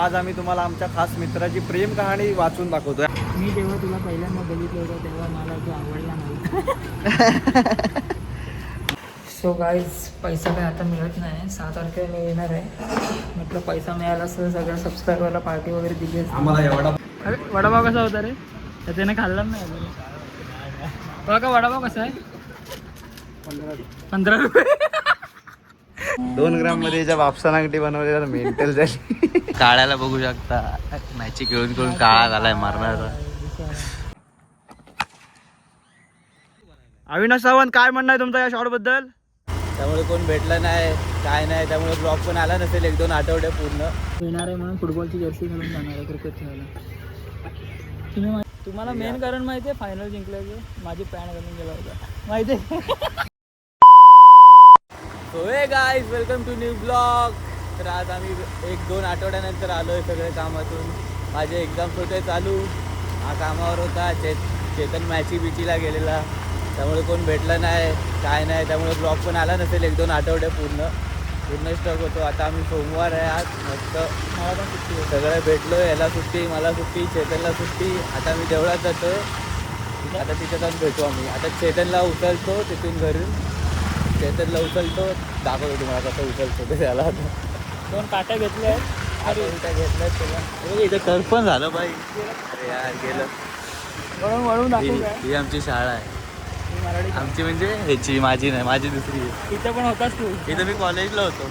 आज आम्ही तुम्हाला आमच्या खास मित्राची प्रेम कहाणी वाचून दाखवतोय. मी जेव्हा तुला पहिल्यांदा बघितलं होतं तेव्हा मला तो आवडला नव्हता. सो गाईज पैसा काय आता मिळत नाही, 6 तारखेला मी येणार आहे. म्हटलं पैसा मिळाला असं सगळ्या सबस्क्रायबरला पार्टी वगैरे दिली असते. आम्हाला एवढा अरे वडापाव कसा होता रे? त्याने खाल्ला नाही अजून. बघा वडापाव कसा आहे? 15 रुपये. 2 ग्राम मध्ये ज्या बापसा नागटी बनवलेला मेंटल झाली. काळ्याला बघू शकता, मॅची खेळून खेळून काळा झालाय मारणारा. अविनाश सावंत, काय म्हणणं आहे तुमचं या शॉट बद्दल? त्यामुळे कोण भेटलं नाही, काय नाही, त्यामुळे ब्लॉग पण आला नसेल 1-2 आठवडे पूर्ण. येणार आहे म्हणून फुटबॉलची जर्सी घालून जाणार आहे क्रिकेट खेळायला. तुम्हाला मेन कारण माहिती आहे फायनल जिंकल्याचं? माझी पॅन्ट घालून गेला होता माहिती आहे. So hey guys, welcome to new blog. तर आज आम्ही 1-2 आठवड्यानंतर आलो आहे सगळे कामातून. माझे एक्झाम्स होते चालू, हा कामावर होता. चेतन मॅची बिचीला गेलेला, त्यामुळे कोण भेटलं नाही, काय नाही, त्यामुळे ब्लॉग पण आला नसेल 1-2 आठवडे पूर्ण स्टॉक होतो. आता आम्ही सोमवार आहे आज, मस्त मला पण सुट्टी होती. सगळं भेटलो. याला सुट्टी, मला सुट्टी, चेतनला सुट्टी. आता मी देवळात जातो, आता तिथे जाऊन भेटू आम्ही. आता चेतनला उचलतो तिथून घरून, चेतनला उचलतो, दाखवतो तुम्हाला कसं उचलतो ते त्याला. 2 काट्या घेतल्या आहेत. अरे उलट्या घेतल्यात त्याला. इथं कर पण झालं बाई. अरे यार गेलं. वळून दाखवू काय? ही आमची शाळा आहे. मी मराठी आमची म्हणजे ह्याची, माझी नाही, माझी दुसरी आहे. इथं पण होताच तू. इथं मी कॉलेजला होतो.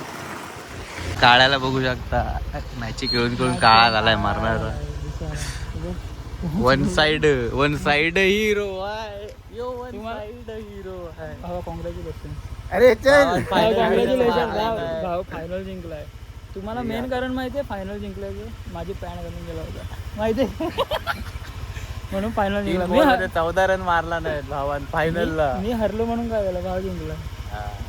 काळ्याला बघू शकता, मॅची खेळून खेळून काळा झालाय मारणारा. वन साइड हिरो आहे. यो वन साइड हिरो आहे. कॉंग्रॅच्युलेशन. अरे चल. कॉंग्रॅच्युलेशन भाऊ, फायनल जिंकलाय. तुम्हाला मेन कारण माहिती आहे फायनल जिंकल्याचं? माझी पॅन्ट घालून गेला होता माहिती आहे. म्हणून फायनल जिंकला. 14 रन मारला नाही भावान फायनलला. मी हरलो म्हणून काय झालं? भाव जिंकला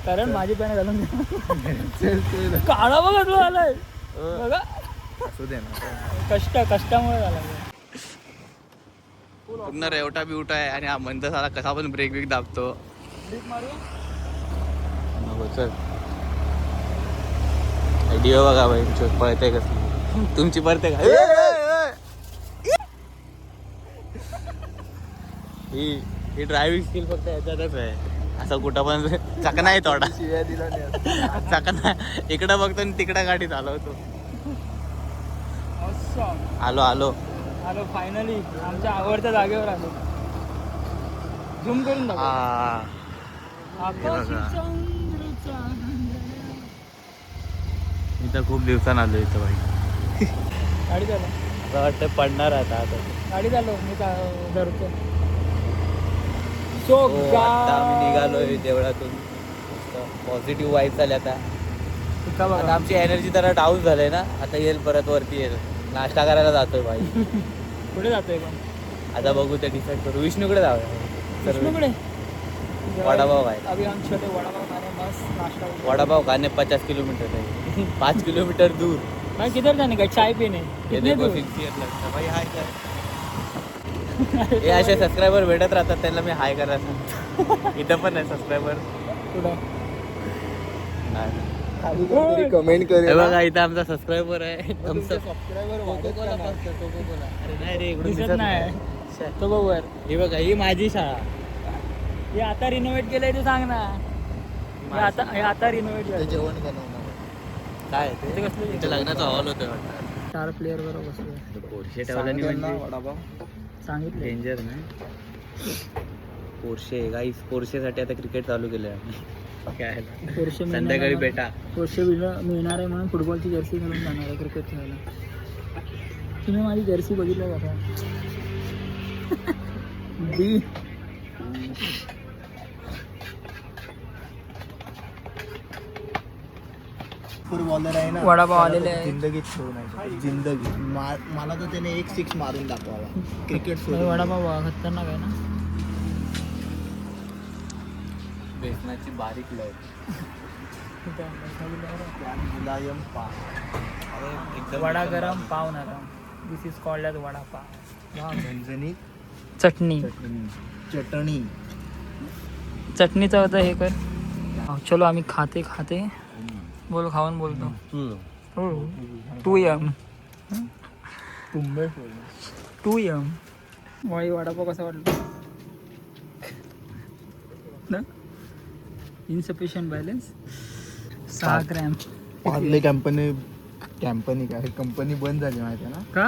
कारण माझी पॅन्ट घालून गेला. काळा बघा तू आलाय बघा. असू दे ना. कष्टामुळे झाला. पूर्ण रेवटा बिवटा आहे आणि हा मंद साला कसा पण ब्रेक बिक दाबतो. चल व्हिडिओ बघा बाई, पळते कसं तुमची पळते का? ही ड्रायव्हिंग स्किल फक्त याच्यातच आहे. असं कुठं पण चकना आहे थोडा, चकना इकडं बघतो आणि तिकडं गाडी चालवतो. आलो फायनली आमच्या आवडत्या जागेवर आलो. झूम करून दाखव. मी तर खूप दिवसानं आलो इथं बाई. गाडी चालव. असं वाटतं पडणार आता. गाडी चालव, मी धरतो. सो आता आम्ही निघालोय देवळातून. पॉझिटिव्ह वाईब झाले आता. आता आमची एनर्जी जरा डाऊन झालंय ना, आता येईल परत वरती येईल. नाश्ता करायला जातोय भाई. कुठे जातोय पण? आता बघू ते डिसाईड करू. विष्णूकडे जाऊया. विष्णूकडे वडापाव आहे. अभी हम छोटे वडापाव खाने मस्त नाश्ता. वडापाव खाने 50 किलोमीटर है. 5 किलोमीटर दूर. मैं किधर जाने का? चाय पीने. ये देखो सिंसियर लगता भाई. हाय कर. हे असे सबस्क्रायबर भेटत राहतात, त्यांना मी हाय करायला सांगतो. इथं पण आहे सबस्क्रायबर. कुठं? नाही कमेंट कर. हे बघा इथं आमचा सबस्क्रायबर आहे. सबस्क्रायबर अरे नाही रे, इकडून दिसत नाही. तो बघ वर. हे बघा, ही माझी शाळा. हे आता रिनोव्हेट केलंय ते सांग ना. हे आता रिनोव्हेट केलं. जेवण बनवणार काय ते कसलं इथं लग्नाचा हॉल होतं वाटतं. 4 प्लेअर बरोबर बसले. पोर्शे ठेवल्याने म्हणजे वडापाव सांगितलं. डेंजर नाही. पोर्शे गाईस, पोर्शेसाठी आता क्रिकेट चालू केलं आहे. काय पोर्शे संध्याकाळी भेटा. पोर्शे मिळणार आहे म्हणून फुटबॉलची जर्सी घालून जाणार आहे क्रिकेट खेळायला. तुम्ही माझी जर्सी बघितलं का? बॉलर आहे ना, वडापाव आलेले आहे. जिंदगीत ठेवू नाही. जिंदगी मला तर त्याने 1 6 मारून दाखवावा. क्रिकेट वडापाव खतरनाक आहे ना. बेसनाची बारीक लय. मुलायम पाव. वडा गरम पाव नरम. दिस इज कॉल्ड ॲज वडापाव. झणझणीत चटणी. चटणीचं होतं हे कर. चलो आम्ही खाते बोल, खाऊन बोलतो. तू या मुंबई 2M. वाई वडापाव कसा वाटला ना? Insufficient balance 6 gram. Parle company बंद झाली माहिती आहे ना का?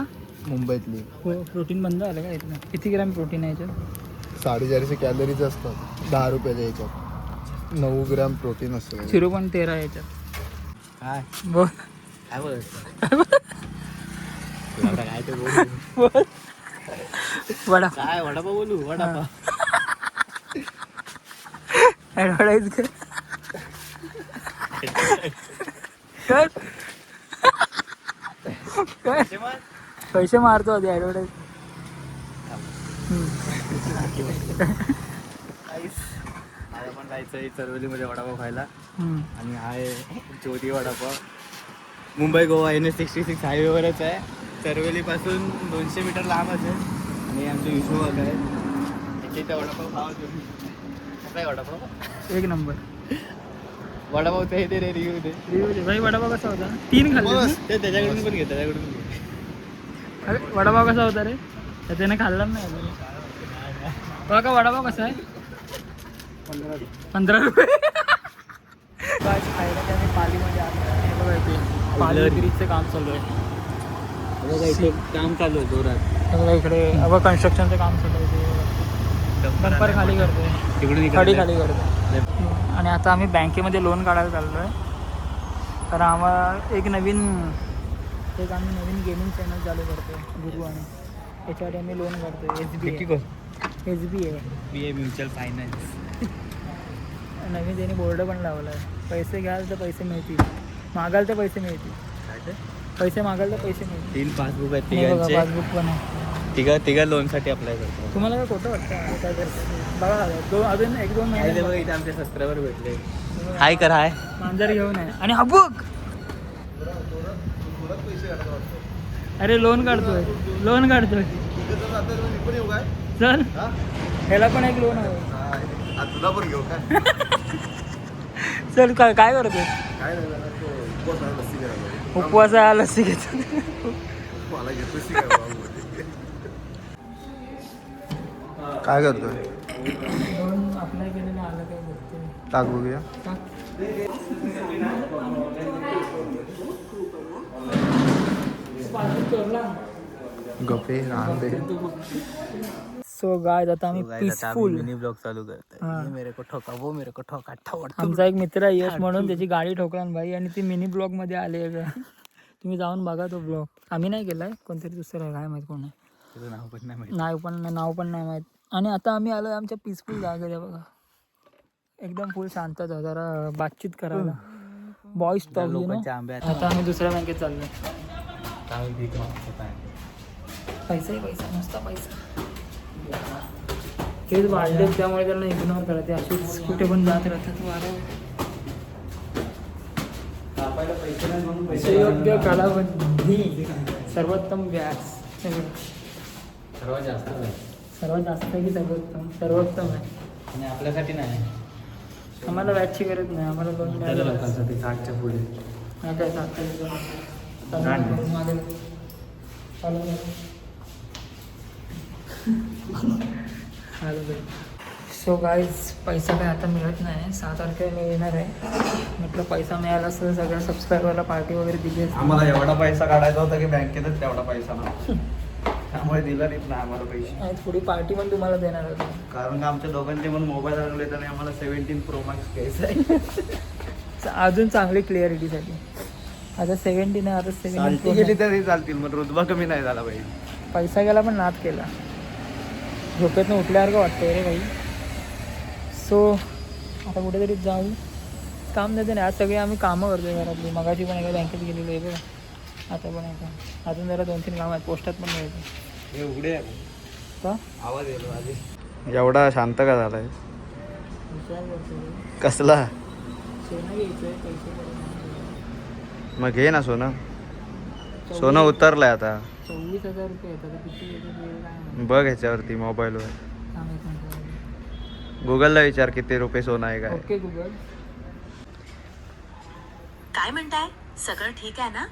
मुंबईतली. हो, प्रोटीन बंद झालं का इथलं? किती ग्रॅम प्रोटीन आहे याच्यात? 450 कॅलरीज असतात 10 रुपयाच्या याच्यात. 9 ग्रॅम प्रोटीन असतं. 0.13 याच्यात. काय बोल काय बोलत काय ते बोल. बोल. वडा काय वडापाव बोलू वडापाव. ॲडव्हर्टाईज कर. पैसे मारतो आधी ॲडव्हर्टाईज. मला पण जायचं चरवलीमध्ये वडापाव खायला. आणि आहे ज्योती वडापाव. मुंबई गोवा NH66 हायवेवरच आहे. चरवेलीपासून 200 मीटर लांब असेल. आणि आमचे विष्णू आहे त्याच्या इथे वडापाव खावा तुम्ही. कसा आहे वडापाव? एक नंबर. वडापाव ते दे रे रिव्ह्यू दे. रिव्ह्यू दे भाई. वडापाव कसा होता? 3 खाल्ले ना? ते त्याच्याकडून पण घे त्याच्याकडून घे. अरे वडापाव कसा होता रे? त्याच्याने खाल्ला नाही अजून. बघा वडापाव कसा आहे? 15 रुपये. खायला त्याने पालीमध्ये आलं. हे बघा इथे पाली ब्रिजचं काम चालू आहे. बघा इथे काम चालू आहे जोरात. बघा इकडे बघा कन्स्ट्रक्शनचं काम चालू आहे. डंपर खाली करतो, तिकडून खडी खाली करतो. आणि आता आम्ही बँकेमध्ये लोन काढायला चाललो आहे. तर आम्हाला आम्ही नवीन गेमिंग चॅनल चालू करतो गुरु. आणि त्याच्यासाठी आम्ही लोन काढतो. SBI mutual finance. नवीन त्यांनी बोर्ड पण लावला आहे. पैसे घ्याल तर पैसे मिळतील, मागाल तर पैसे मिळतील. पैसे मागाल तर पैसे मिळतील. 3 पासबुक आहेत हे बघा, तिघांचे. पासबुक पण आहे. तिघा लोनसाठी अप्लाय करतो. तुम्हाला काय खोटं वाटतं? काय करतो बघा. अजून 1-2 बघा महिने इथे आमचे सबस्क्रायबर भेटले. हाय कर हाय. मांजर घेऊन आहे. आणि हा बघ, अरे लोन काढतोय. चल ह्याला पण एक लोन आहे. तुला पण घेऊ काय? चल काय करतोय? उपवासा लस्सी घेतो. काय करतोय? लोन अप्लाय केलेलं आलं काय बघतोय. टाक बघूया. गप्पे राहते. सो गाइस आता आम्ही पीसफुल मिनी ब्लॉग चालू करतोय. मेरे को ठोका वो मेरे को ठोका ठोका. आमचा एक मित्र आहे यश म्हणून, त्याची गाडी ठोकला भाई. आणि ती मिनी ब्लॉग मध्ये आले. तुम्ही जाऊन बघा तो ब्लॉग. आम्ही नाही केलाय, कोणतरी दुसरं आहे, काय माहित कोण आहे. नाव पण नाही माहित. आणि आता आम्ही आलोय आमच्या पीसफुल जागेत. बघा एकदम फुल शांतता, जरा बातचीत करायला. Boys talk you know. आता आम्ही दुसऱ्या बँकेत चाललोय. पैसा नुसता पैसा. हेच वाढले त्यामुळे त्यांना इग्नोर करते. अशीच कुठे पण जात राहतात. योग्य कालावधी सर्वोत्तम व्याज. सर्वात जास्त आहे की सर्वोत्तम आहे. आणि आपल्यासाठी नाही. आम्हाला व्याजची गरज नाही. आम्हाला लोन मिळालं. लोकांसाठी 60च्या पुढे. हा काय सो गाईज पैसा काय आता मिळत नाही. 6 तारखेला मी येणार आहे. म्हटलं पैसा मिळाला असं सगळ्या सबस्क्रायबरला पार्टी वगैरे दिली असते. आम्हाला एवढा पैसा काढायचा होता की बँकेतच तेवढा पैसा नव्हता. त्यामुळे दिला नाही ना आम्हाला पैसे. आणि थोडी पार्टी पण तुम्हाला देणार होती. कारण का आमच्या दोघांचे पण मोबाईल आणले तर आम्हाला 17 Pro Max घ्यायचा आहे. अजून चांगली क्लिअरिटीसाठी. आता 17 आहे. आता 17 गेली तरी चालतील. मग रुतबा कमी नाही झाला पाहिजे. पैसा गेला पण नाद केला. झोपेतनं उठल्यावर का वाटतंय रे भाई. सो आता कुठेतरी जाऊ. काम देते नाही. आज सगळे आम्ही कामं करतोय घरातली. मगाशी पण एका बँकेत गेलेलो आहे बघा. आता पण आहे का अजून जरा 2-3 कामं आहेत. पोस्टात पण मिळते. हे उघडे का आवाज येतो आधी. एवढा शांत का झालाय? विचार करतो. कसला? सोनं घ्यायचं आहे. पैसे मग घे ना सोनं. सोनं उतरलंय आता. 24,000 रुपये येतात. किती येतात बघ ह्याच्यावरती मोबाईलवर. काय गुगलला विचार किती रुपये सोनं आहे काय. Okay Google. काय म्हणताय? सगळं ठीक आहे ना?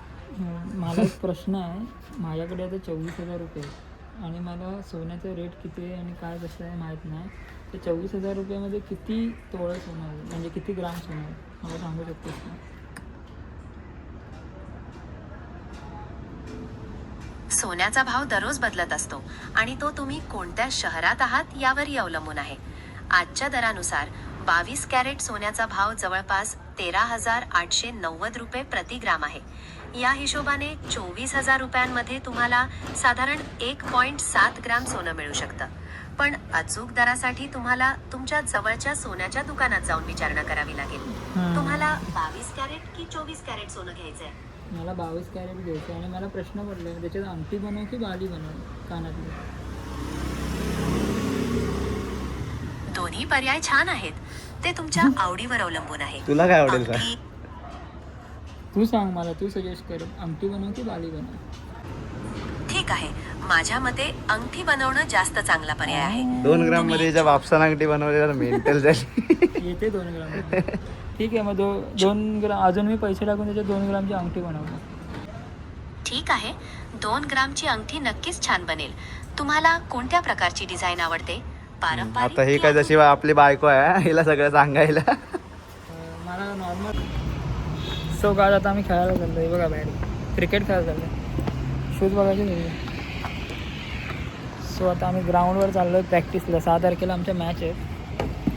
मला एक प्रश्न आहे. माझ्याकडे आता 24,000 रुपये आणि मला सोन्याचं रेट किती आहे आणि काय कसं आहे माहीत नाही. तर 24,000 रुपयामध्ये किती तोळं सोनं आहे, म्हणजे किती ग्राम सोनं आहे मला सांगू शकतोस का? सोन्याचा भाव दररोज बदलत असतो आणि तो तुम्ही कोणत्या शहरात आहात यावरही अवलंबून आहे. आजच्या दरानुसार 22 कॅरेट सोन्याचा भाव जवळपास 13,890 रुपये प्रति ग्राम आहे. या हिशोबाने 24,000 रुपयांमध्ये तुम्हाला साधारण 1.7 ग्राम सोनं मिळू शकतं. पण अचूक दरासाठी तुम्हाला तुमच्या जवळच्या सोन्याच्या दुकानात जाऊन विचारणा करावी लागेल. तुम्हाला 22 कॅरेट की 24 कॅरेट सोनं घ्यायचंय? मला 22 कॅरेट घ्यायचं आणि मला प्रश्न पडला त्याच्यात अंगठी बनव की बाली बनव कानातली. दोन्ही पर्याय छान आहेत. ते तुमच्या आवडीवर अवलंबून आहे. तुला काय आवडेल का? अंगठी तू सांग मला, तू सजेस्ट कर, अंगठी बनव की बाली बनव. ठीक आहे, माझ्या मते अंगठी बनवणं जास्त चांगला पर्याय आहे. 2 ग्राम मध्ये हिच्या बापसानं अंगठी बनवलेला मेंटल झाली. येते 2 ग्राम. ठीक आहे, मग 2 ग्राम अजून मी पैसे टाकून त्याच्यात 2 ग्रामची अंगठी बनवतो. ठीक आहे, 2 ग्रामची अंगठी नक्कीच छान बनेल. तुम्हाला कोणत्या प्रकारची डिझाईन आवडते? पारंपरिक आता ही की काय जशी आपली बायको आहे हिला सगळं सांगायला. मला नॉर्मल. सो काय आता आम्ही खेळायला चाललो आहे बघा, बाहेर क्रिकेट खेळायला चाललो आहे. शूज बघायचे नाही. सो आता आम्ही ग्राउंडवर चाललो आहे प्रॅक्टिसला. 6 तारखेला आमच्या मॅच आहे,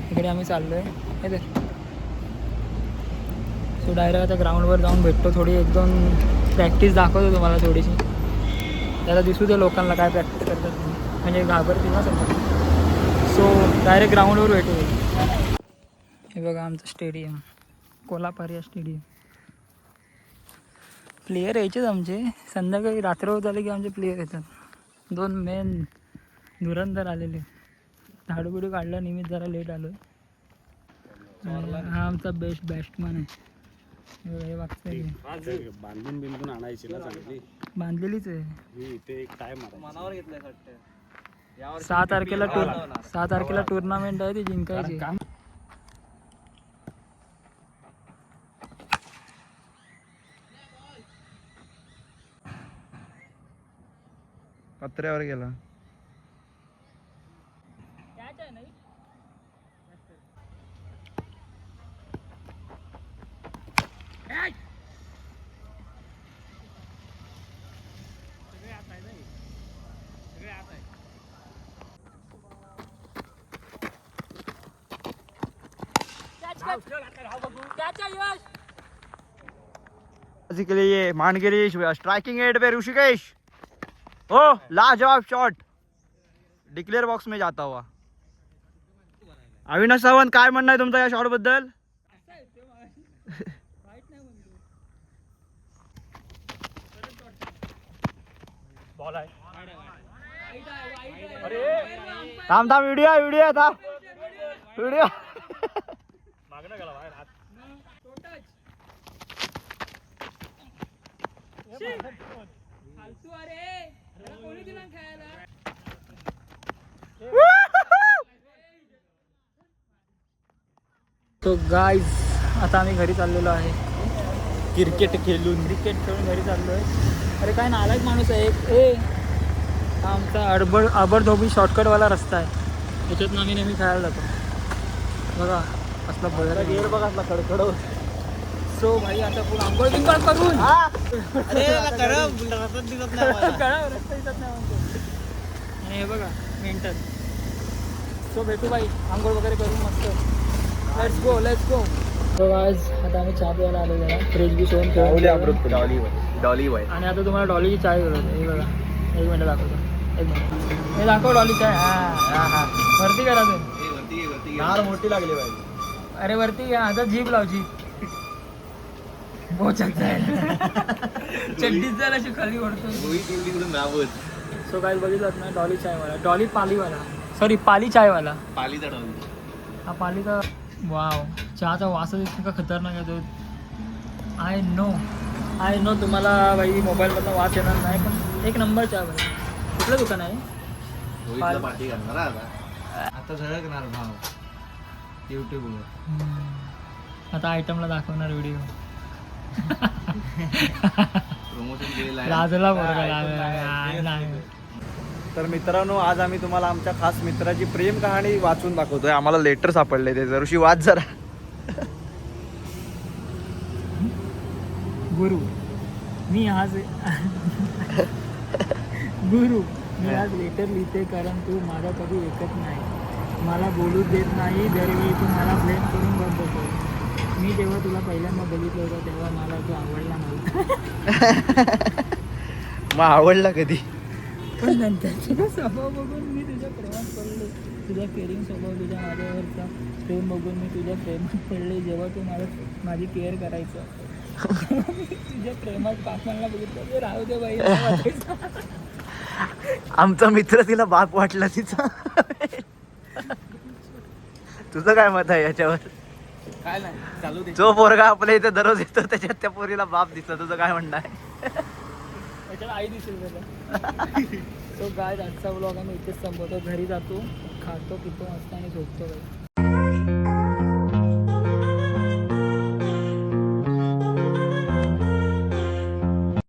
तिकडे आम्ही चाललो आहे. हे ते सो डायरेक्ट आता ग्राउंडवर जाऊन भेटतो. थोडी 1-2 प्रॅक्टिस दाखवतो तुम्हाला थोडीशी. त्याला दिसू दे लोकांना काय प्रॅक्टिस करतात तुम्ही, म्हणजे घाबरतील ना समजा. सो डायरेक्ट ग्राउंडवर भेटू. हे बघा आमचं स्टेडियम, कोल्हापारिया स्टेडियम. प्लेयर यायचेच आमचे. संध्याकाळी रात्र होत आले की आमचे प्लेयर येतात. 2 मेन धुरंधर आलेले. झाडूबिडू काढला, निमित्त जरा लेट आलो. हा आमचा बेस्ट बॅट्समॅन आहे. हे बघताय बांधून बिंदून आणायची ना चांगली. बांधलेलीच आहे. ते काय मनावर घेतलंय वाटतं. 6 तारखेला टुर्नामेंट आहे, ती जिंकायची. पत्र्यावर गेला. के लिए मान के लिए स्ट्राइकिंग एड पे ऋषिकेश. ओ लाजवाब शॉट, डिक्लेअर बॉक्स में जाता हुआ. अविनाश सावंत, काय म्हणणं आहे तुमचं या शॉट बद्दल? थांब थांब, व्हिडिओ थांब, व्हिडिओ. तो गाईज आता आम्ही घरी चाललेलो आहे. क्रिकेट खेळून घरी चाललो आहे. अरे काय नालायक माणूस आहे एक. हा आमचा अबरधोबी शॉर्टकटवाला रस्ता आहे, त्याच्यातून आम्ही नेहमी खेळायला जातो. बघा असला बघा गेअर बघा असला खडखड. सो भाई आता पुढे आंघोळ बिंगोळ करून रस्ता दिसत नाही. आणि हे बघा मेंटल. सो भेटू बाई, आंघोळ वगैरे करून मस्त. Let's go. तो आज आता आम्ही चहा प्यायला आलेलो आहे. फ्रीज बी सोडून डॉली वाईट. आणि आता तुम्हाला डॉलीची चाय बनवतो. हे बघा, 1 मिनिट दाखवतो. 1 मिनिट हे दाखव डॉली चाय. हा वरती करा तुम्ही. नार मोठी लागली पाहिजे. अरे वरती घ्या, आता जीप लाव जीप. बोचक जायला चड्डीत जायला अशी खाली ओढतो. सो काय बघितलं ना, डॉली चायवाला, डॉली पालीवाला, सॉरी पाली चायवाला. पालीचा डॉली. हा पालीचा. वाव, चहाचा वासच इतका खतरनाक आहे तो. आय नो तुम्हाला बाई मोबाईलमधला वास येणार नाही, पण 1 नंबर चहा बाई. कुठलं दुकान आहे? पार्टी करणार आता झळकणार भाव युट्यूबवर. आता आयटमला दाखवणार व्हिडिओ. प्रमोशन केलेलं लाजला नाही. तर मित्रांनो, आज आम्ही तुम्हाला आमच्या खास मित्राची प्रेम कहाणी वाचून दाखवतोय. आम्हाला लेटर सापडले ते जरूशी वाच जरा. गुरु मी आज लेटर लिहिते कारण तू माझा कधी ऐकत नाही, मला बोलू देत नाही, दरवेळी तू मला ब्लेम करून बघतो. मी जेव्हा तुला पहिल्यांदा बघितलं होतं तेव्हा मला तू आवडला नव्हता. मग आवडला कधी? पण नंतर तुझा स्वभाव बघून मी तुझ्या प्रेमात पडले. तुझा केअरिंग स्वभाव, तुझ्या माझ्यावरचा प्रेम बघून मी तुझ्या प्रेमात पडले. जेव्हा तू माझी केअर करायचं, तुझ्या प्रेमात काकांना बघितलं ते राहू दे बाई. आमचा मित्र तिला बाप वाटला तिचा. तुझं काय मत आहे याच्यावर? काय नाही, चालू दे. जो पोरगा आपल्या इथे दररोज येतो त्याच्यात त्या पोरीला बाप दिसतो. तुझं काय म्हणणं आहे? त्याच्यात आई दिसेल त्याला. सो गाय आजचा व्लॉग आम्ही इथेच संपवतो. घरी जातो, खातो पितो मस्त आणि झोपतो.